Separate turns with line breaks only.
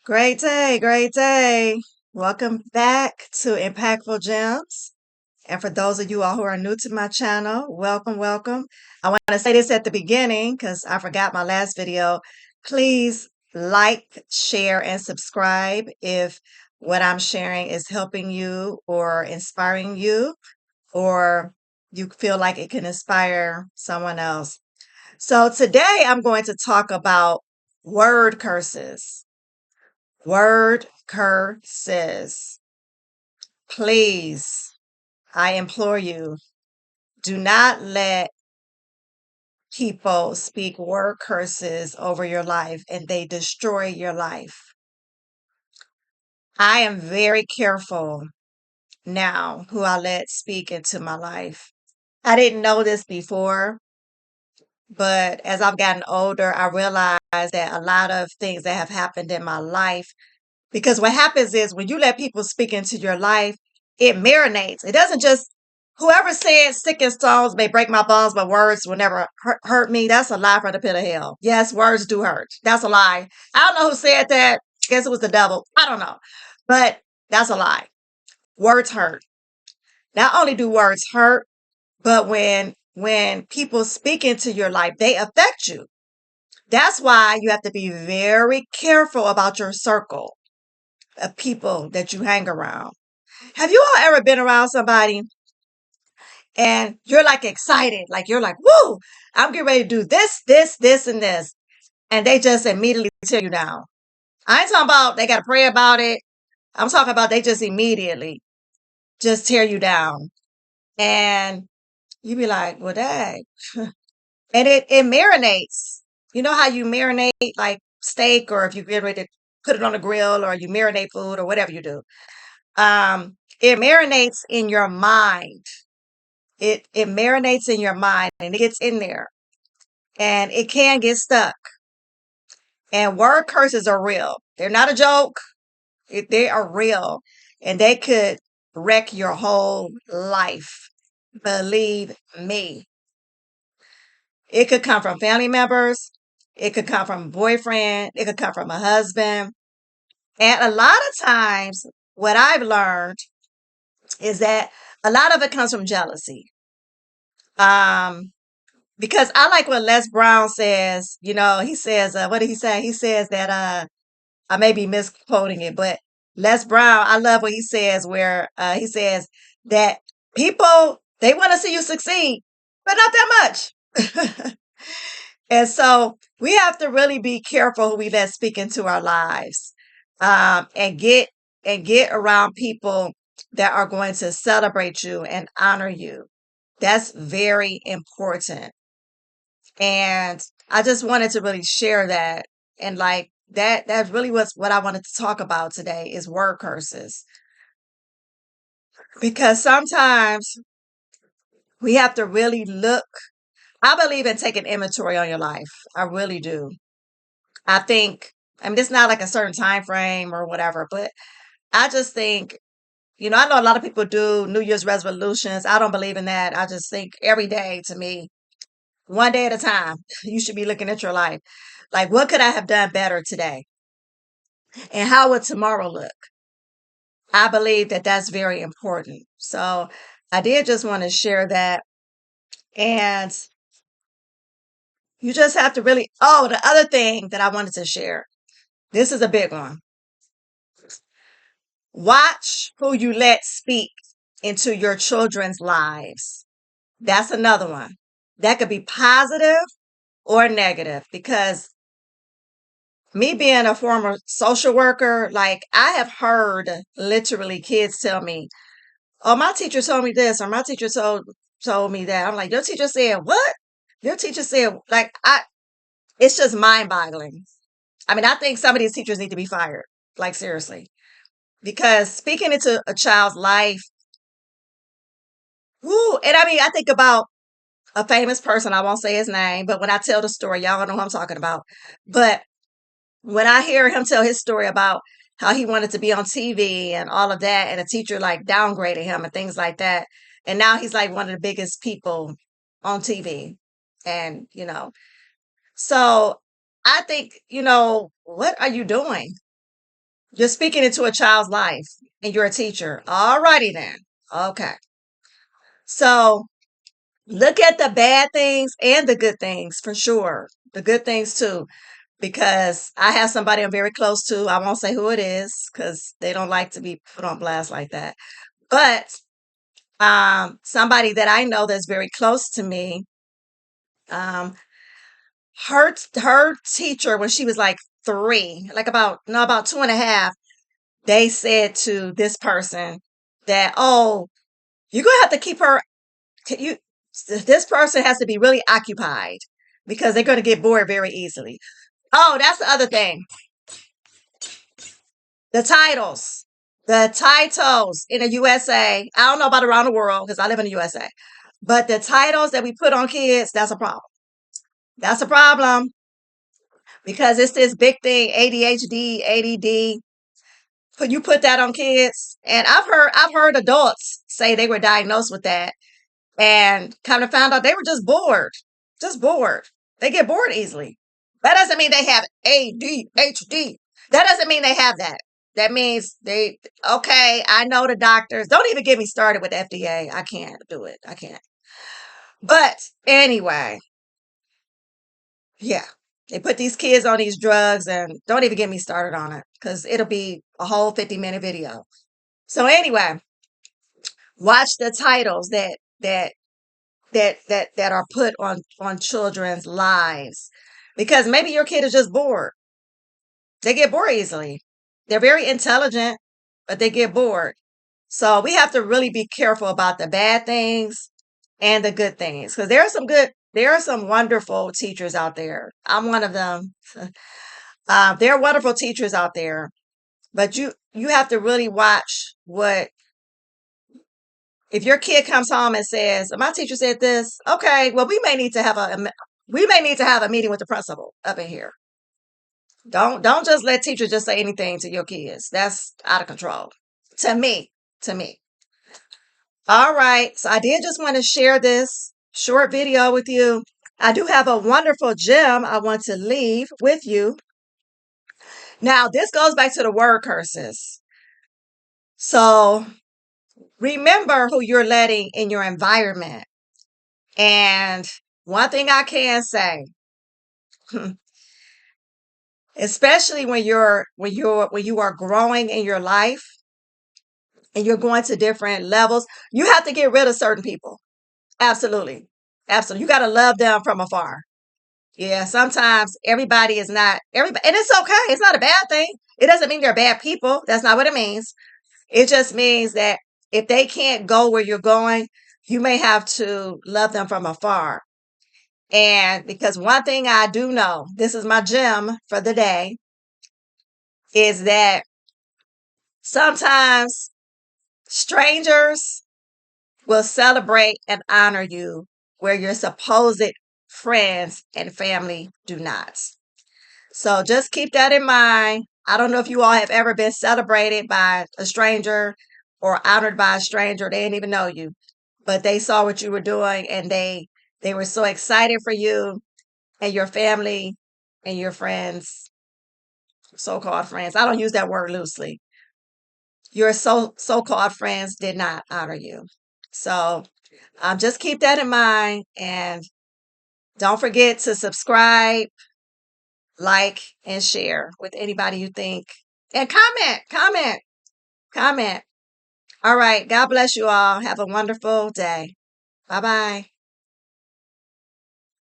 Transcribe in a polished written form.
Great day, great day. Welcome back to Impactful Gems. And for those of you all who are new to my channel, welcome, welcome. I want to say this at the beginning because I forgot my last video. Please like, share, and subscribe if what I'm sharing is helping you or inspiring you, or you feel like it can inspire someone else. So today I'm going to talk about word curses. Word curses. Please, I implore you, do not let people speak word curses over your life and they destroy your life. I am very careful now who I let speak into my life. I didn't know this before, but as I've gotten older, I realized that a lot of things that have happened in my life, because what happens is when you let people speak into your life, it marinates. It doesn't just, whoever said stick and stones may break my bones, but words will never hurt me. That's a lie from the pit of hell. Yes, words do hurt. That's a lie. I don't know who said that. Guess it was the devil. I don't know. But that's a lie. Words hurt. Not only do words hurt, but when people speak into your life, they affect you. That's why you have to be very careful about your circle of people that you hang around. Have you all ever been around somebody and you're like excited, like you're like, woo, I'm getting ready to do this, and this. And they just immediately tear you down. I ain't talking about they got to pray about it. I'm talking about they just immediately just tear you down. And you be like, well, dang. And it marinates. You know how you marinate like steak, or if you get ready to put it on the grill, or you marinate food or whatever you do. It marinates in your mind. It marinates in your mind and it gets in there and it can get stuck. And word curses are real. They're not a joke. They are real and they could wreck your whole life. Believe me. It could come from family members. It could come from a boyfriend. It could come from a husband. And a lot of times, what I've learned is that a lot of it comes from jealousy. Um, because I like what Les Brown says. He says, what did he say? He says that I may be misquoting it, but Les Brown, I love what he says, where he says that people, they want to see you succeed, but not that much. And so we have to really be careful who we let speak into our lives, and get around people that are going to celebrate you and honor you. That's very important. And I just wanted to really share that. And like that really was what I wanted to talk about today, is word curses. Because sometimes we have to really look. I believe in taking inventory on your life. I really do. I think, I mean, it's not like a certain time frame or whatever, but I just think, I know a lot of people do New Year's resolutions. I don't believe in that. I just think every day, to me, one day at a time, you should be looking at your life. Like, what could I have done better today? And how would tomorrow look? I believe that that's very important. So I did just want to share that. And you just have to really, oh, the other thing that I wanted to share, this is a big one. Watch who you let speak into your children's lives. That's another one. That could be positive or negative, because me being a former social worker, like I have heard literally kids tell me, oh, my teacher told me this, or my teacher told me that. I'm like, your teacher said what? Your teacher said, like, it's just mind boggling. I mean, I think some of these teachers need to be fired. Like, seriously. Because speaking into a child's life, whoo, and I mean, I think about a famous person. I won't say his name, but when I tell the story, y'all know who I'm talking about. But when I hear him tell his story about how he wanted to be on TV and all of that, and a teacher like downgraded him and things like that, and now he's like one of the biggest people on TV, and so I think, what are you doing? You're speaking into a child's life and you're a teacher. Alrighty then. Okay. So look at the bad things and the good things for sure. The good things too, because I have somebody I'm very close to. I won't say who it is because they don't like to be put on blast like that. But somebody that I know that's very close to me, um, her teacher when she was like 3, like about no about 2.5, they said to this person that, oh, you're gonna have to keep her. You this person has to be really occupied because they're going to get bored very easily. Oh, that's the other thing. The titles. The titles in the USA. I don't know about around the world because I live in the USA. But the titles that we put on kids, that's a problem. That's a problem because it's this big thing, ADHD, ADD. You put that on kids, and I've heard adults say they were diagnosed with that, and kind of found out they were just bored. Just bored. They get bored easily. That doesn't mean they have ADHD. That doesn't mean they have that. That means okay, I know the doctors. Don't even get me started with FDA. I can't do it. I can't. But anyway, yeah. They put these kids on these drugs and don't even get me started on it because it'll be a whole 50-minute video. So anyway, watch the titles that are put on children's lives because maybe your kid is just bored. They get bored easily. They're very intelligent, but they get bored. So we have to really be careful about the bad things and the good things because there are some wonderful teachers out there. I'm one of them. There are wonderful teachers out there, but you have to really watch what if your kid comes home and says, "My teacher said this." Okay, well we may need to have a meeting with the principal up in here. Don't just let teachers just say anything to your kids. That's out of control. To me, to me. All right. So I did just want to share this short video with you. I do have a wonderful gem I want to leave with you. Now, this goes back to the word curses. So remember who you're letting in your environment. And one thing I can say, especially when you are growing in your life and you're going to different levels, you have to get rid of certain people. Absolutely. Absolutely. You got to love them from afar. Yeah, sometimes everybody is not everybody, and it's okay. It's not a bad thing. It doesn't mean they're bad people. That's not what it means. It just means that if they can't go where you're going, you may have to love them from afar. And because one thing I do know, this is my gem for the day, is that sometimes strangers will celebrate and honor you where your supposed friends and family do not. So just keep that in mind. I don't know if you all have ever been celebrated by a stranger or honored by a stranger. They didn't even know you, but they saw what you were doing and they were so excited for you and your family and your friends, so-called friends. I don't use that word loosely. Your so-called friends did not honor you. So just keep that in mind and don't forget to subscribe, like, and share with anybody you think. And comment. All right. God bless you all. Have a wonderful day. Bye bye.